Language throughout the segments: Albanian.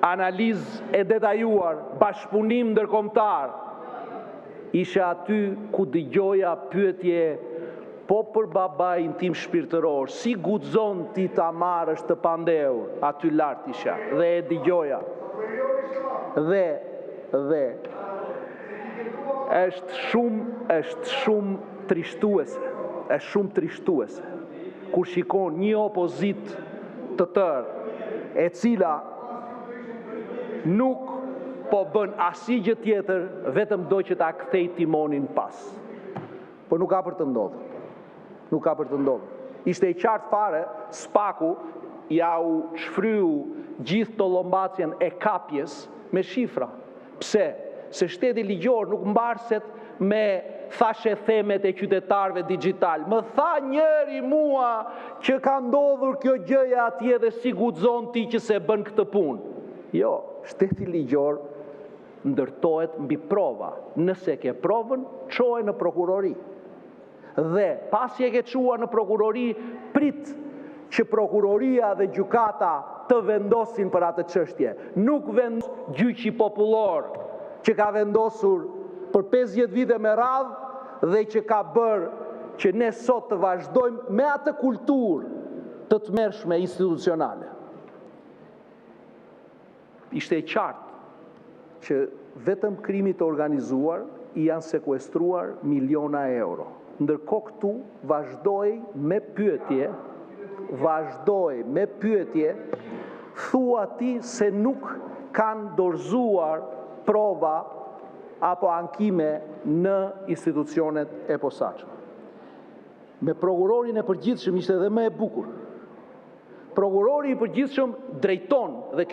analizë e detajuar, bashkëpunim ndërkombëtar, isha aty ku dëgjoja pyetje, po për babajin tim shpirtëror, si guxon ti ta marrësh të pandehur, aty lart isha, dhe e dëgjoja. Dhe është shumë trishtuese, kur shikon një opozit të tërë, e cila nuk po bën asgjë tjetër, vetëm do që ta kthej timonin pas. Po nuk ka për të ndodhur. Nuk ka për të ndodhur. Ishte i qartë fare, Spaku ja u shfryu gjithë të llombacjen e kapjes me shifra. Pse? Se shteti ligjor nuk mbarset me thashe themet e qytetarëve digjital. Më tha njëri mua që ka ndodhur kjo gjëja atje dhe si guxon ti që se bën këtë punë. Jo, shteti ligjor ndërtohet mbi prova. Nëse ke provën, çoje në prokurori. Dhe pasi e ke çuar në prokurori, prit që prokuroria dhe gjykata të vendosin për atë çështje. Nuk vendos gjyqi popullor që ka vendosur për 50 vite me radhë dhe që ka bërë që ne sot të vazhdojmë me atë kulturë të tmerrshme institucionale. Ishte e qartë që vetëm krimit të organizuar i janë sekuestruar miliona euro. Ndërkohë këtu vazhdoi me pyetje, thua ti se nuk kanë dorëzuar prova apo ankime në institucionet e posaçme. Me prokurorin e përgjithshëm ishte edhe më e bukur. Prokurori i përgjithshëm drejton dhe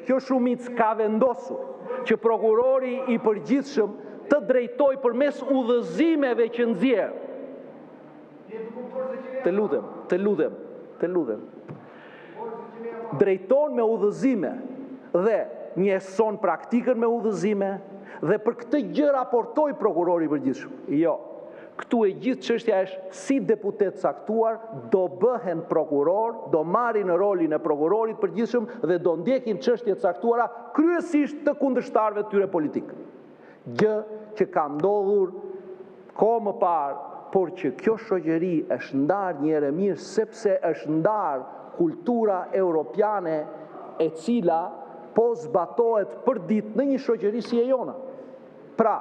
kjo shumicë ka vendosur që prokurori i përgjithshëm të drejtoj përmes udhëzimeve që nxjerr. Të lutem. Drejton me udhëzime dhe njëson praktikën me udhëzime dhe për këtë gjë raportoi prokurori i përgjithshëm. Jo. Këtu e gjithë çështja është si deputet caktuar do bëhen prokuror, do marrin në rolin e prokurorit përgjithshëm dhe do ndjekin çështje të caktuara kryesisht të kundërshtarëve tyre politik. Gjë që ka ndodhur kohë më parë, por që kjo shoqëri është ndarë një herë mirë sepse është ndarë kultura europiane e cila po zbatohet për ditë në një shoqëri si e jona. Pra,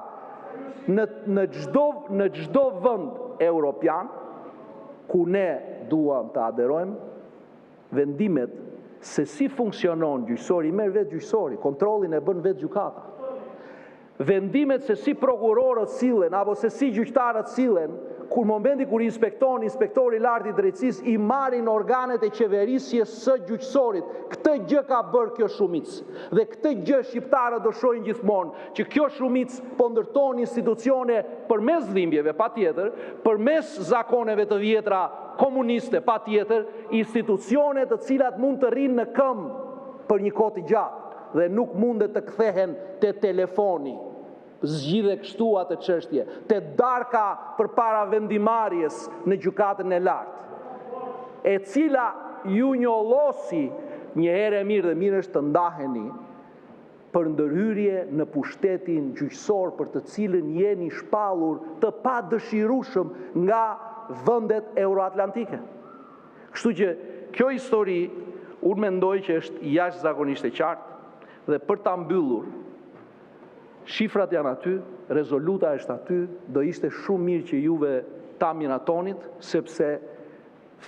në çdo vend europian ku ne duam të aderojmë, vendimet se si funksionon gjyqësori, merr vetë gjyqësori, kontrollin e bën vetë gjykata. Vendimet se si prokurorët sillen apo se si gjyqtarët sillen, kur momenti kur inspektori i lartë i drejtësisë i marrin organet e qeverisjes së gjyqësorit. Këtë gjë ka bërë kjo shumicë. Dhe këtë gjë shqiptarët do shohin gjithmonë, që kjo shumicë po ndërton institucione përmes dhimbjeve, patjetër, përmes zakoneve të vjetra komuniste, patjetër, institucione të cilat mund të rrinë në këmbë për një kohë të gjatë dhe nuk mundet të kthehen te telefoni. Zgjidhe kështu atë çështje, te darka përpara vendimarrjes në gjykatën e lartë, e cila ju njollosi një herë e mirë dhe mirë është të ndaheni për ndërhyrje në pushtetin gjyqësor për të cilën jeni shpallur të padëshirueshëm nga vendet euroatlantike. Kështu që kjo histori unë mendoj që është jashtëzakonisht e qartë dhe për ta mbyllur, shifrat janë aty, rezoluta është aty, do ishte shumë mirë që juve ta miratonit, sepse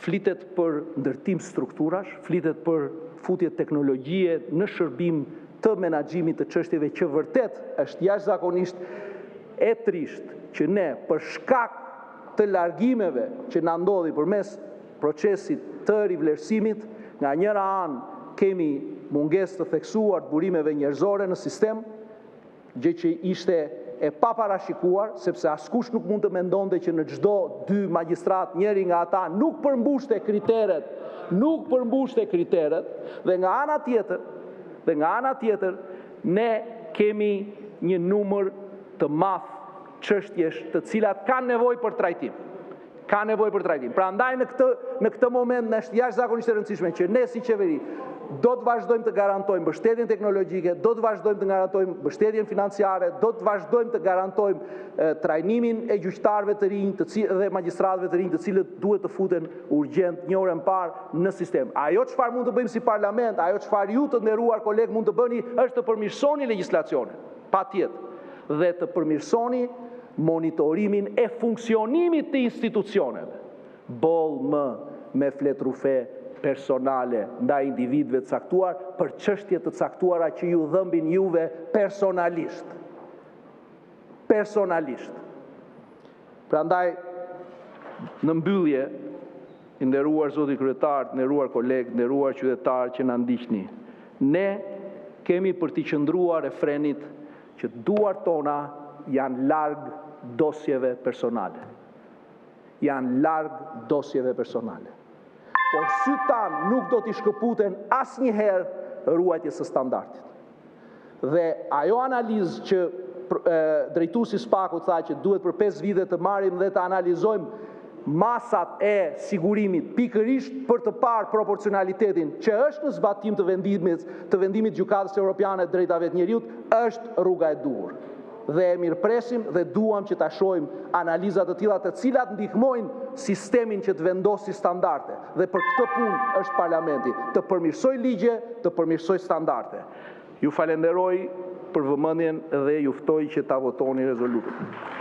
flitet për ndërtim strukturash, flitet për futje teknologjie në shërbim të menaxhimit të çështjeve që vërtet është jashtëzakonisht e trisht që ne për shkak të largimeve që na ndodhi përmes procesit të rivlerësimit, nga njëra anë kemi mungesë të theksuar të burimeve njerëzore në sistem, gjë që ishte e paparashikuar, sepse askush nuk mund të mendonte që në çdo 2 magjistrat njëri nga ata nuk përmbushte kriteret, dhe nga ana tjetër, ne kemi një numër të madh çështjesh të cilat kanë nevojë për trajtim. Prandaj në këtë moment është jashtëzakonisht e rëndësishme që ne si qeveri do të vazhdojmë të garantojmë mbështetjen teknologjike, do të vazhdojmë të garantojmë mbështetjen financiare, do të vazhdojmë të garantojmë trajnimin e gjyqtarëve të rinj dhe magjistratëve të rinj, të cilët duhet të futen urgjent një orë më parë në sistem. Ajo çfarë mund të bëjmë si parlament, ajo çfarë ju të nderuar kolegë mund të bëni, është të përmirësoni legjislacionin, patjetër, dhe të përmirësoni monitorimin e funksionimit të institucioneve. Boll më me fletrufe personale ndaj individëve të caktuar për çështje të caktuara që ju dhëmbin juve personalisht. Personalisht. Prandaj, në mbyllje, i nderuar zoti kryetar, nderuar kolegë, nderuar qytetarë që na ndiqni, ne kemi për t'i qëndruar refrenit që duart tona janë larg dosjeve personale. Janë larg dosjeve personale. Por sytë tanë nuk do t'i shkëputen asnjëherë ruajtjes së standardit. Dhe ajo analizë që drejtuesi Spaku tha që duhet për 5 vite të marrim dhe të analizojmë masat e sigurimit pikërisht për të parë proporcionalitetin që është në zbatim të vendimit Gjykatës Evropiane të Drejtave të Njeriut, është rruga e duhur. Dhe mirëpresim dhe duam që ta shohim analiza të tilla të cilat ndihmojnë sistemin që të vendosë standarde. Dhe për këtë punë është parlamenti, të përmirësoj ligje, të përmirësoj standarde. Ju falenderoj për vëmendjen dhe ju ftoj që ta votoni rezolutin.